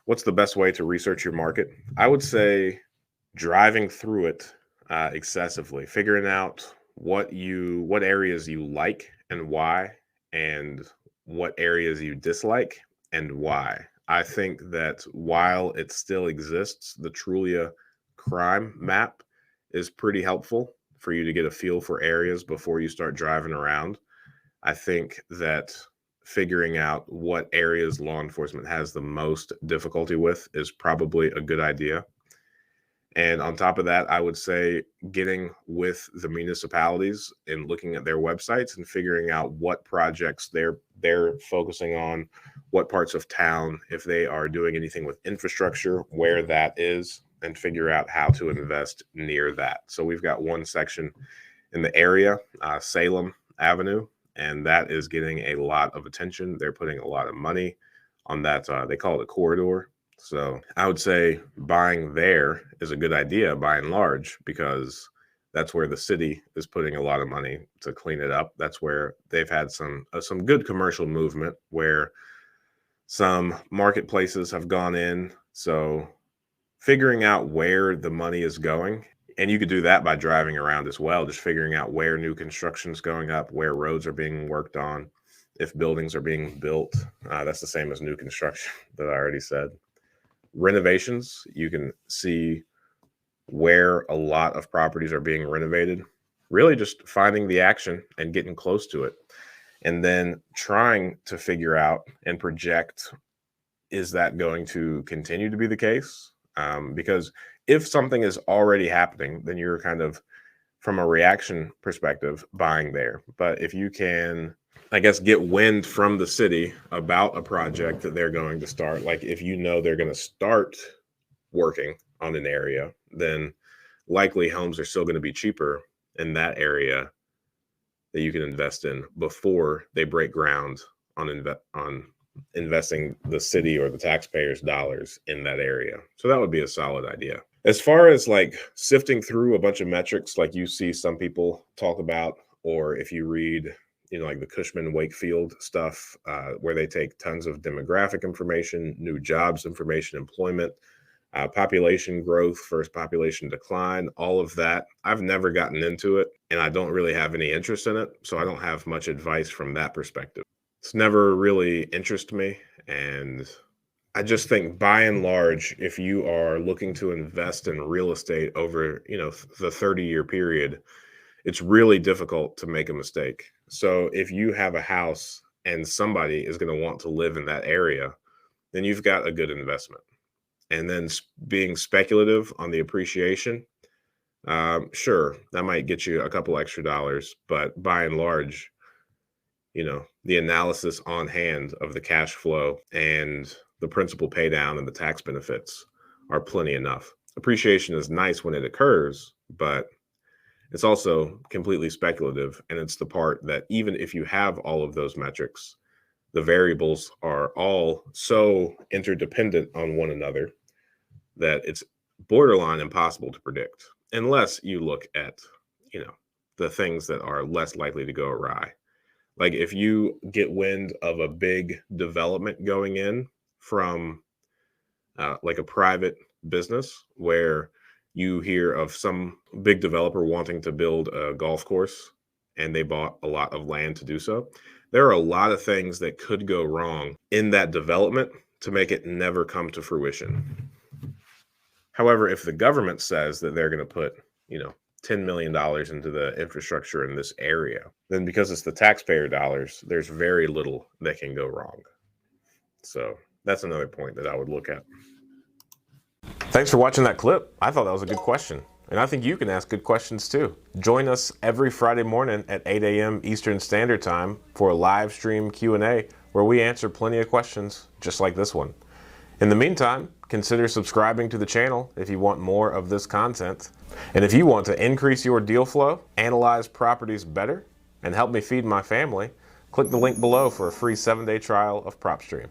What's the best way to research your market? I would say driving through it excessively, figuring out what areas you like and why, and what areas you dislike and why. I think that while it still exists, the Trulia crime map is pretty helpful for you to get a feel for areas before you start driving around. I think that figuring out what areas law enforcement has the most difficulty with is probably a good idea. And on top of that, I would say getting with the municipalities and looking at their websites and figuring out what projects they're focusing on, what parts of town, if they are doing anything with infrastructure, where that is, and figure out how to invest near that. So we've got one section in the area, Salem Avenue, and that is getting a lot of attention. They're putting a lot of money on that. They call it a corridor. So I would say buying there is a good idea by and large, because that's where the city is putting a lot of money to clean it up. That's where they've had some good commercial movement where some marketplaces have gone in. So figuring out where the money is going, and you could do that by driving around as well, just figuring out where new construction's going up, where roads are being worked on, if buildings are being built. That's the same as new construction that I already said. Renovations, you can see where a lot of properties are being renovated, really just finding the action and getting close to it, and then trying to figure out and project, is that going to continue to be the case? Because if something is already happening, then you're kind of, from a reaction perspective, buying there. But if you can, I guess, get wind from the city about a project that they're going to start, like if you know they're going to start working on an area, then likely homes are still going to be cheaper in that area that you can invest in before they break ground on investing the city or the taxpayers' dollars in that area. So that would be a solid idea. As far as like sifting through a bunch of metrics, like you see some people talk about, or if you read, like the Cushman Wakefield stuff, where they take tons of demographic information, new jobs information, employment, population growth versus population decline, all of that. I've never gotten into it, and I don't really have any interest in it. So I don't have much advice from that perspective. It's never really interested me. And I just think by and large, if you are looking to invest in real estate over, the 30-year period, it's really difficult to make a mistake. So if you have a house and somebody is going to want to live in that area, then you've got a good investment. And then being speculative on the appreciation, sure, that might get you a couple extra dollars, but by and large, the analysis on hand of the cash flow and the principal pay down and the tax benefits are plenty enough. Appreciation is nice when it occurs, but it's also completely speculative. And it's the part that even if you have all of those metrics, the variables are all so interdependent on one another that it's borderline impossible to predict, unless you look at, the things that are less likely to go awry. Like if you get wind of a big development going in from like a private business, where you hear of some big developer wanting to build a golf course and they bought a lot of land to do so, there are a lot of things that could go wrong in that development to make it never come to fruition. However, if the government says that they're going to put, $10 million into the infrastructure in this area, then because it's the taxpayer dollars, there's very little that can go wrong. So that's another point that I would look at. Thanks for watching that clip. I thought that was a good question. And I think you can ask good questions too. Join us every Friday morning at 8 a.m. Eastern Standard Time for a live stream Q&A where we answer plenty of questions just like this one. In the meantime, consider subscribing to the channel if you want more of this content. And if you want to increase your deal flow, analyze properties better, and help me feed my family, click the link below for a free 7-day trial of PropStream.